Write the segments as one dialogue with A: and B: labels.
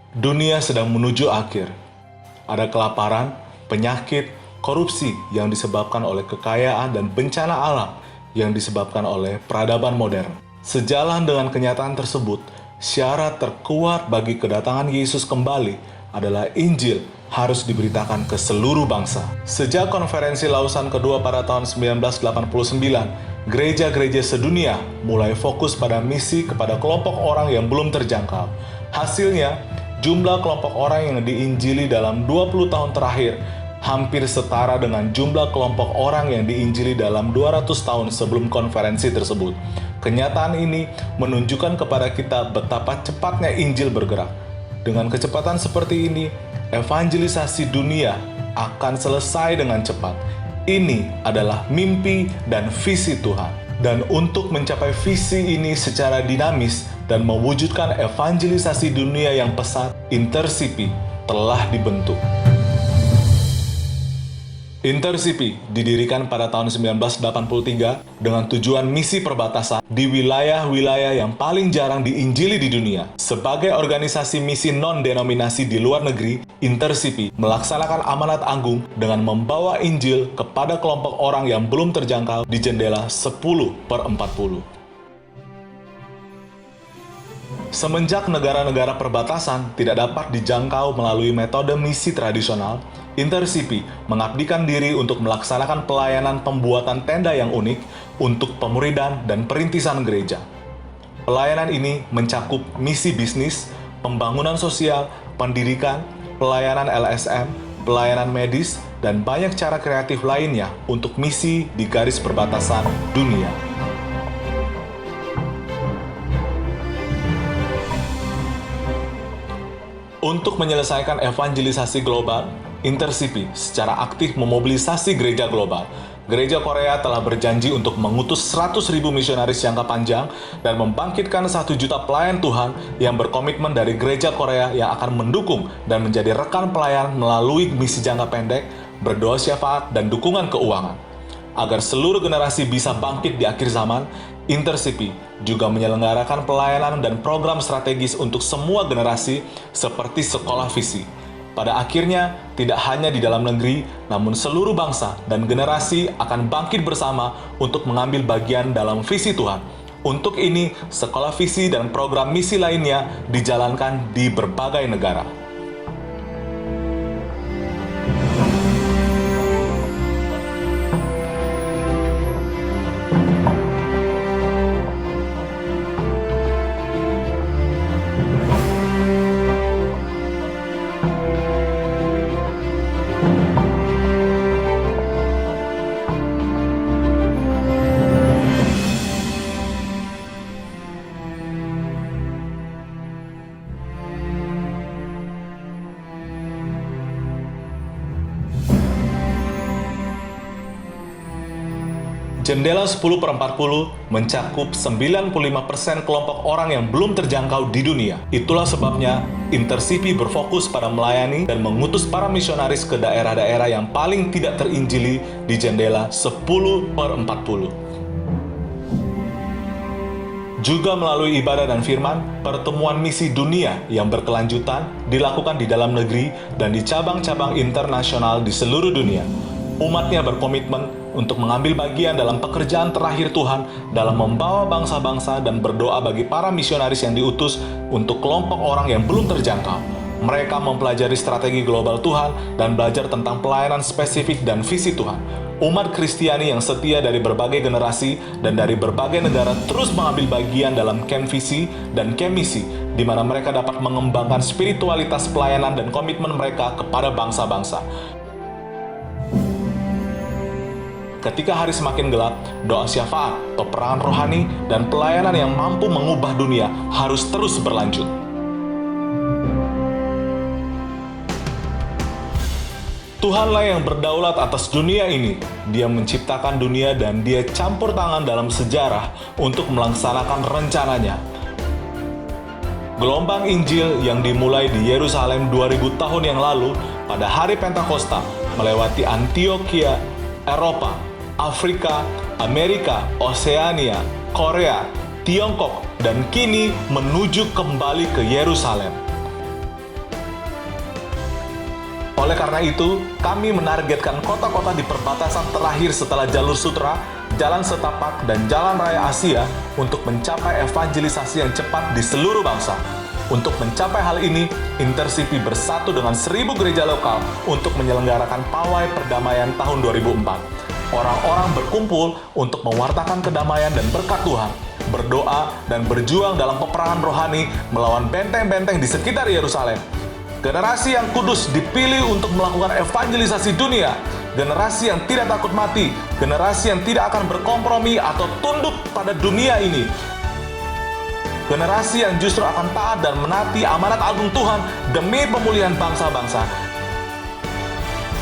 A: Dunia sedang menuju akhir. Ada kelaparan, penyakit, korupsi yang disebabkan oleh kekayaan dan bencana alam yang disebabkan oleh peradaban modern. Sejalan dengan kenyataan tersebut, syarat terkuat bagi kedatangan Yesus kembali adalah Injil harus diberitakan ke seluruh bangsa. Sejak konferensi Lausan kedua pada tahun 1989, gereja-gereja sedunia mulai fokus pada misi kepada kelompok orang yang belum terjangkau. Hasilnya, jumlah kelompok orang yang diinjili dalam 20 tahun terakhir hampir setara dengan jumlah kelompok orang yang diinjili dalam 200 tahun sebelum konferensi tersebut. Kenyataan ini menunjukkan kepada kita betapa cepatnya Injil bergerak. Dengan kecepatan seperti ini, evangelisasi dunia akan selesai dengan cepat. Ini adalah mimpi dan visi Tuhan. Dan untuk mencapai visi ini secara dinamis dan mewujudkan evangelisasi dunia yang pesat, Intercipi telah dibentuk. Intercipi didirikan pada tahun 1983 dengan tujuan misi perbatasan di wilayah-wilayah yang paling jarang diinjili di dunia. Sebagai organisasi misi non-denominasi di luar negeri, Intercipi melaksanakan amanat agung dengan membawa Injil kepada kelompok orang yang belum terjangkau di jendela 10/40. Semenjak negara-negara perbatasan tidak dapat dijangkau melalui metode misi tradisional, Intercipi mengabdikan diri untuk melaksanakan pelayanan pembuatan tenda yang unik untuk pemuridan dan perintisan gereja. Pelayanan ini mencakup misi bisnis, pembangunan sosial, pendidikan, pelayanan LSM, pelayanan medis, dan banyak cara kreatif lainnya untuk misi di garis perbatasan dunia. Untuk menyelesaikan evangelisasi global, Intercipi secara aktif memobilisasi gereja global. Gereja Korea telah berjanji untuk mengutus 100.000 misionaris jangka panjang dan membangkitkan 1 juta pelayan Tuhan yang berkomitmen dari gereja Korea yang akan mendukung dan menjadi rekan pelayan melalui misi jangka pendek, berdoa syafaat, dan dukungan keuangan. Agar seluruh generasi bisa bangkit di akhir zaman, Intercipi juga menyelenggarakan pelayanan dan program strategis untuk semua generasi seperti sekolah visi. Pada akhirnya, tidak hanya di dalam negeri, namun seluruh bangsa dan generasi akan bangkit bersama untuk mengambil bagian dalam visi Tuhan. Untuk ini, sekolah visi dan program misi lainnya dijalankan di berbagai negara. Jendela 10/40 mencakup 95% kelompok orang yang belum terjangkau di dunia. Itulah sebabnya Intercipi berfokus pada melayani dan mengutus para misionaris ke daerah-daerah yang paling tidak terinjili di jendela 10/40. Juga melalui ibadah dan firman, pertemuan misi dunia yang berkelanjutan dilakukan di dalam negeri dan di cabang-cabang internasional di seluruh dunia. Umatnya berkomitmen untuk mengambil bagian dalam pekerjaan terakhir Tuhan dalam membawa bangsa-bangsa dan berdoa bagi para misionaris yang diutus untuk kelompok orang yang belum terjangkau. Mereka mempelajari strategi global Tuhan dan belajar tentang pelayanan spesifik dan visi Tuhan. Umat Kristiani yang setia dari berbagai generasi dan dari berbagai negara terus mengambil bagian dalam camp visi dan camp misi, di mana mereka dapat mengembangkan spiritualitas pelayanan dan komitmen mereka kepada bangsa-bangsa. Ketika hari semakin gelap, doa syafaat, peperangan rohani, dan pelayanan yang mampu mengubah dunia harus terus berlanjut. Tuhanlah yang berdaulat atas dunia ini. Dia menciptakan dunia dan Dia campur tangan dalam sejarah untuk melaksanakan rencananya. Gelombang Injil yang dimulai di Yerusalem 2000 tahun yang lalu pada hari Pentakosta melewati Antioquia, Eropa, Afrika, Amerika, Oseania, Korea, Tiongkok, dan kini menuju kembali ke Yerusalem. Oleh karena itu, kami menargetkan kota-kota di perbatasan terakhir setelah jalur sutra, jalan setapak, dan jalan raya Asia untuk mencapai evangelisasi yang cepat di seluruh bangsa. Untuk mencapai hal ini, InterCP bersatu dengan 1.000 gereja lokal untuk menyelenggarakan pawai perdamaian tahun 2004. Orang-orang berkumpul untuk mewartakan kedamaian dan berkat Tuhan, berdoa, dan berjuang dalam peperangan rohani melawan benteng-benteng di sekitar Yerusalem. Generasi yang kudus dipilih untuk melakukan evangelisasi dunia. Generasi yang tidak takut mati. Generasi yang tidak akan berkompromi atau tunduk pada dunia ini. Generasi yang justru akan taat dan menaati amanat agung Tuhan demi pemulihan bangsa-bangsa.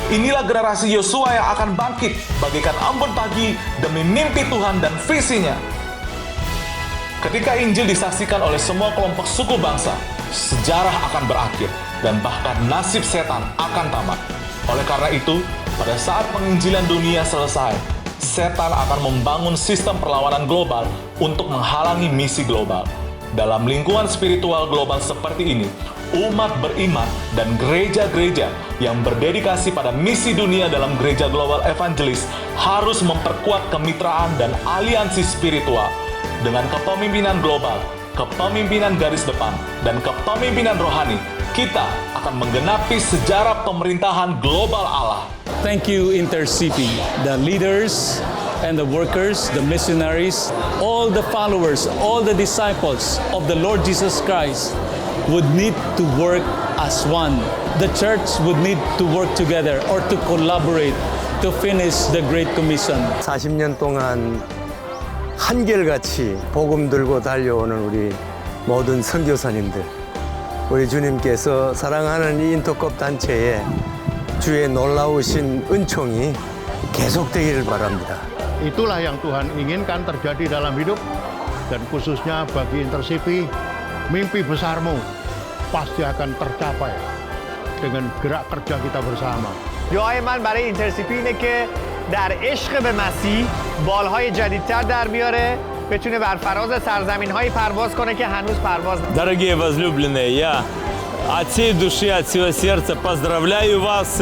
A: Inilah generasi Yosua yang akan bangkit bagaikan embun pagi demi mimpi Tuhan dan visinya. Ketika Injil disaksikan oleh semua kelompok suku bangsa, sejarah akan berakhir dan bahkan nasib setan akan tamat. Oleh karena itu, pada saat penginjilan dunia selesai, setan akan membangun sistem perlawanan global untuk menghalangi misi global. Dalam lingkungan spiritual global seperti ini, umat beriman dan gereja-gereja yang berdedikasi pada misi dunia dalam gereja global evangelis harus memperkuat kemitraan dan aliansi spiritual dengan kepemimpinan global, kepemimpinan garis depan, dan kepemimpinan rohani. Kita akan menggenapi sejarah pemerintahan global Allah.
B: Thank you, InterCP, the leaders and the workers, the missionaries, all the followers, all the disciples of the Lord Jesus Christ would need to work as one. The church would need to work together or to collaborate to finish the Great Commission.
C: 40년 동안 한결같이 복음 들고 달려오는 우리 모든 선교사님들, 우리 주님께서 사랑하는 이 인터컵 단체에 주의 놀라우신 은총이 계속되기를 바랍니다.
D: Itulah yang Tuhan inginkan terjadi dalam hidup, dan khususnya bagi InterCP, mimpi besarmu pasti akan tercapai dengan gerak kerja kita bersama.
E: دعای من برای اینترسیپی اینه که در عشق به مسیح بالهای جدیدتر در بیاره، بتونه بر فراز سرزمین‌هایی پرواز کنه که هنوز پرواز
F: Дорогие возлюбленные, я от всей души, от всего сердца поздравляю вас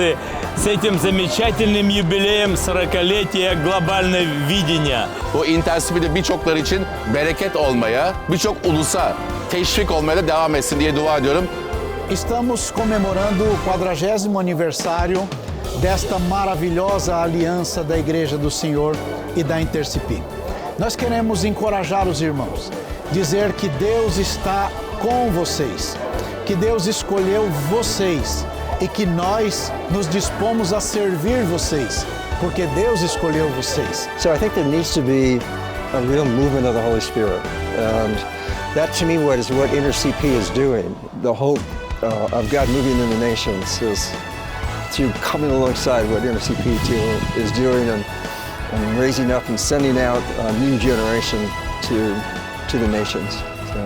F: с этим замечательным юбилеем 40-летия глобального видения.
G: Bu InterCP'de birçokları için bereket olmaya, birçok ulusa teşvik olmaya da devam etsin diye dua ediyorum.
H: Estamos comemorando o 40º aniversário desta maravilhosa aliança da Igreja do Senhor e da InterCP. Nós queremos encorajar os irmãos, dizer que Deus está com vocês, que Deus escolheu vocês e que nós nos dispomos a servir vocês, porque Deus escolheu vocês.
I: So I think there needs to be a real movement of the Holy Spirit. And that to me is what InterCP is doing. The hope of God moving in the nations is to coming alongside what InterCP is doing and raising up and sending out a new generation to the nations. So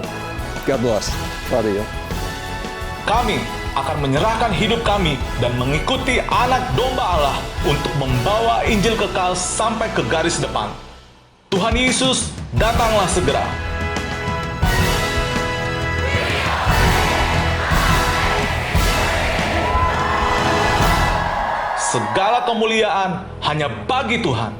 I: God bless. Proud of you.
A: Kami akan menyerahkan hidup kami dan mengikuti anak domba Allah untuk membawa Injil kekal sampai ke garis depan. Tuhan Yesus, datanglah segera. Segala kemuliaan hanya bagi Tuhan.